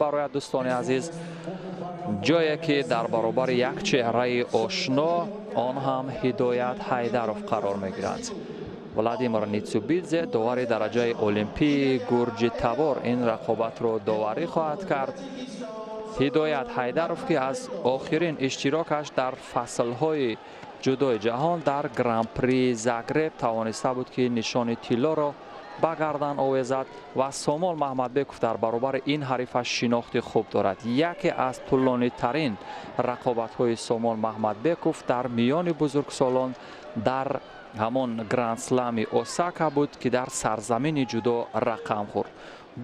برای دوستان عزیز جایی که در برابر یک چهره آشنا آن هم هدایت حیدرов قرار میگیرد. ولادیمیر نیتسوبیدزه داور درجه المپی گرجی تبار این رقابت را داوری خواهد کرد. هدایت حیدرов که از آخرین اشتراکش در فصلهای جدای جهان در گران پری زاگرب توانسته بود که نشان طلا را به گردن آویزد و سامول محمدبکov در برابر این حریفش شناخت خوب دارد. یکی از طولانی ترین رقابت های سامول محمدبکov در میان بزرگسالان در همان گراند سلم اوساکا بود که در سرزمین جدا رقم خورد.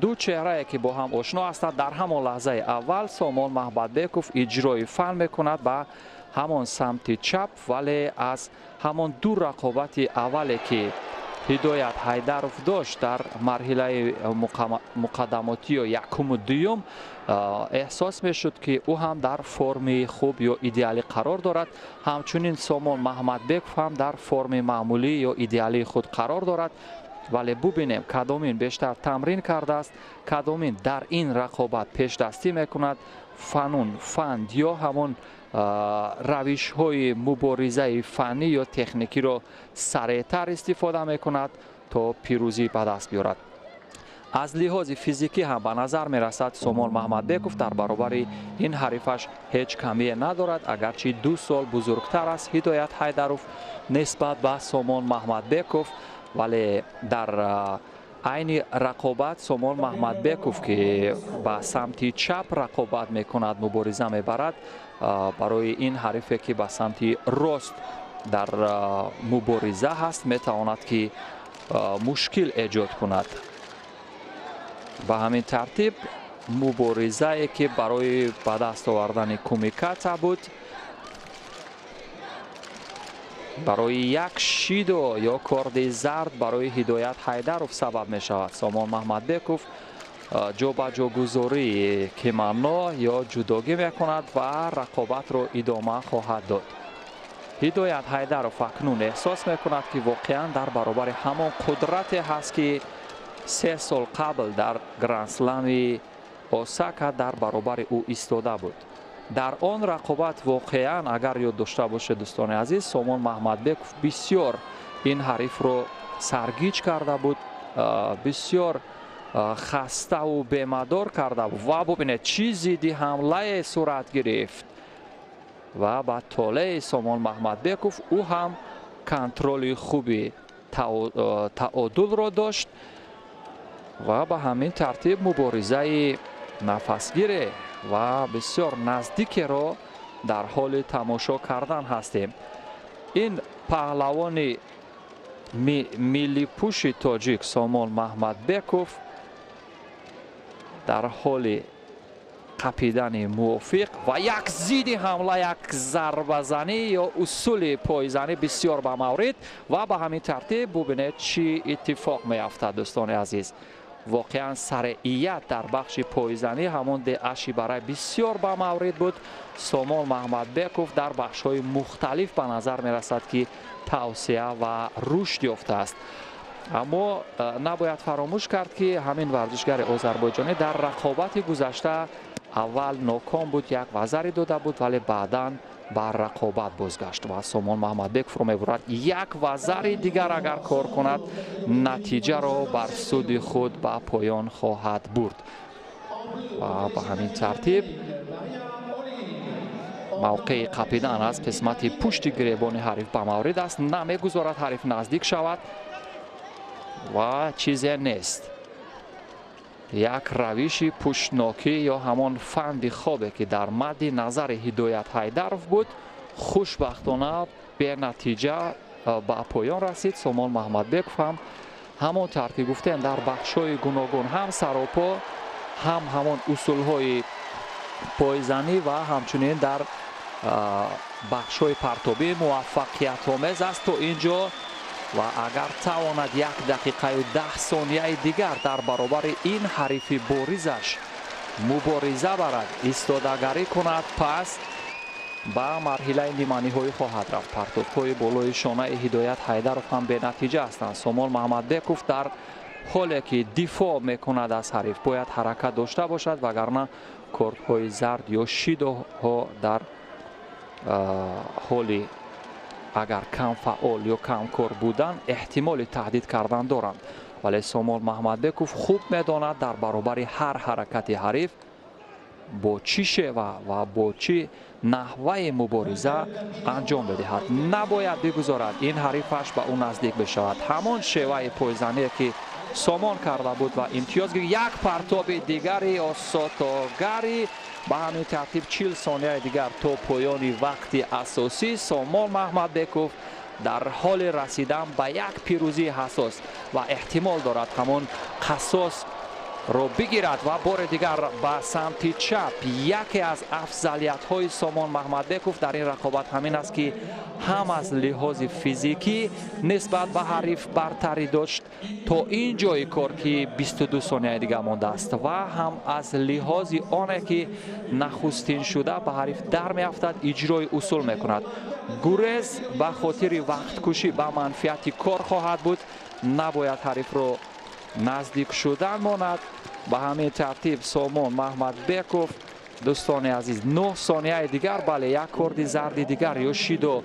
دو چهره که با هم آشنا هستند. در همان لحظه اول سامول محمدبکov اجرای فن میکند به همان سمت چپ، ولی از همان دو رقابت اولی که هدایت حیدرов داشت در مرحله مقدماتی یا یکم و دوم احساس میشد که او هم در فرم خوب یا ایدئالی قرار دارد. همچنین سامول محمدبکov هم در فرم معمولی یا ایدئالی خود قرار دارد. ولی ببینیم کدامین بیشتر تمرین کرده است، کدامین در این رقابت پیش دستی میکند، فند یا همون روش های مبارزه فنی یا تکنیکی را سریعتر استفاده میکند تا پیروزی به دست بیارد. از لحاظ فیزیکی هم به نظر می رسد سامول محمدبکov در برابر این حریفش هیچ کمی ندارد، اگرچه 2 سال بزرگتر است هدایت حیدرov نسبت به سامول محمدبکov. ولی در عین رقابت سامول محمدبکov که به سمت چپ رقابت میکند، مبارزه میبرد، برای این حریفی که به سمت راست در مبارزه هست میتواند که مشکل ایجاد کند. به همین ترتیب مبارزه که برای به دست آوردن کمیکاتا بود، برای یک شیدو یا کارد زرد برای هدایت حیدرov سبب می شود. سامول محمدبکov جا به جا گذاری کیمانو یا جداگی می کند و رقابت را ادامه خواهد داد. هدایت حیدرov اکنون احساس می کند که واقعا در برابر همان قدرت هست که 3 سال قبل در گراند سلم اوساکا در برابر او ایستاده بود. در آن رقابت واقعا اگر یاد داشته باشه دوستان عزیز، سامول محمدبکov بسیار این حریف رو سرگیج کرده بود، بسیار خسته و بیمدار کرده بود و ببینید چیزی دی حمله صورت گرفت و با طاله سامول محمدبکov او هم کنترل خوبی تعادل را داشت و به همین ترتیب مبارزه نفسگیری و بسیار نزدیک را در حال تماشا کردن هستیم. این پهلوان ملی پوش تاجیک سامول محمدبکov در حال قپیدن موافق و یک زید حمله، یک ضربه زنی یا اصول پایزنی بسیار به مورد و به همین ترتیب ببینید چی اتفاق می افتد دوستان عزیز. واقعا سرعیت در بخش پایزنی همون دهشی برای بسیار به مورد بود. سامول محمدبکov در بخش های مختلف به نظر می رسد که توسعه و رشد یافته است. اما نباید فراموش کرد که همین ورزشگر آذربایجانی در رقابت گذشته اول ناکام بود، یک وزری داده بود، ولی بعدا بر رقابت بازگشت و سامول محمدبکov رو می‌برد یک وزر دیگر اگر کار کند نتیجه را بر سود خود به پایان خواهد برد. و به همین ترتیب موقع قپیدن از قسمت پشت گریبان حریف به مورد است، نمیگذارد حریف نزدیک شود و چیزی نیست. یک روش پشتناکی یا همان فند خوابه که در مد نظر هدایت حیدرov بود خوشبختانه به نتیجه به پایان رسید. سامول محمدبکov هم همون ترتیب گفتیم در بخش‌های گوناگون هم سراپا هم همون اصول‌های پایزنی و همچنین در بخش‌های پرتابی موفقیت آمیز است تا اینجا و اگر تواند 1 دقیقه و 10 ثانیه دیگر در برابر این حریف بارزش مبارزه برد، ایستادگری کند، پس به مرحله نیمه نهایی خواهد رفت. پرتاب‌های بالای شانه هدایت حیدرov هم به نتیجه هستند. سامول محمدبکov در حالی که دفاع میکند از حریف باید حرکت داشته باشد، وگرنه کارت‌های زرد یا شیدها در حالی اگر کم فعال یا کم کار بودن احتمال تهدید کردن دارند. ولی سامان محمدبکوف خوب میداند در برابر هر حرکت حریف با چی شیوه و با چی نحوه مبارزه انجام بدهد. نباید بگذارد این حریفش به اون نزدیک بشود. همان شیوه پایزنی که سامان کرده بود و امتیاز یک پرتاب دیگری از ساتاگری به همین ترتیب 40 ثانیه دیگر تا پایان وقت اساسی سامان محمدبکوف در حال رسیدن به یک پیروزی حساس و احتمال دارد همان قصاص رو بگیرد و بار دیگر به سمت چپ. یکی از افضلیت های سامان محمدبکوف در این رقابت همین است که هم از لحاظ فیزیکی نسبت به حریف برتری داشت تا این جای کار که 22 ثانیه دیگر مانده است و هم از لحاظ آنه که نخستین شده به حریف در می افتد اجرای اصول می کند. گریز به خاطر وقت کشی به منفیت کار خواهد بود. نباید حریف رو نزدیک شدن ماند. به همین ترتیب سامان محمدبکوف دوستان عزیز 9 ثانیه دیگر بله یک کارد زرد دیگر یا شیدو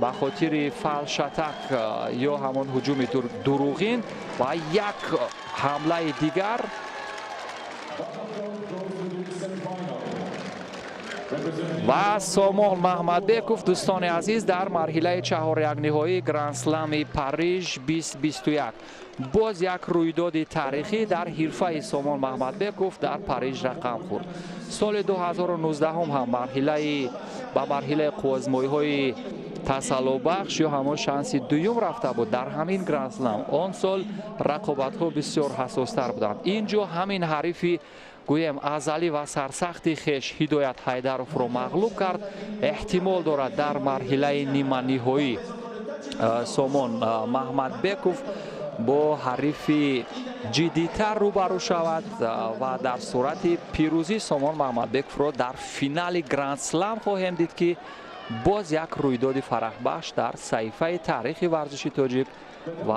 به خاطر فلشتک یا همون هجوم دروغین و یک حمله دیگر و سامان محمدبکوف دوستان عزیز در مرحله چهار یک نهایی گرند اسلم پاریژ 2021 باز یک رویداد تاریخی در حرفه سامان محمدبکوف در پاریژ رقم خورد. سال 2019 هم به مرحله آزمایش‌های تسلی بخش یا همون شانس دوم رفته بود در همین گرند اسلم. آن سال رقابت‌ها بسیار حساس‌تر بودند. اینجا همین حریفی گویم ازلی و سرسختی خیش هدایت حیدرов رو مغلوب کرد. احتمال دارد در مرحله نیمه نهایی سامان محمدبکوف با حریفی جدیتر روبرو شود و در صورت پیروزی سامان محمدبکوف رو در فینال گرند اسلم خواهیم دید که باز یک رویداد فرح بخش در صحیفه تاریخ ورزش تاجیک و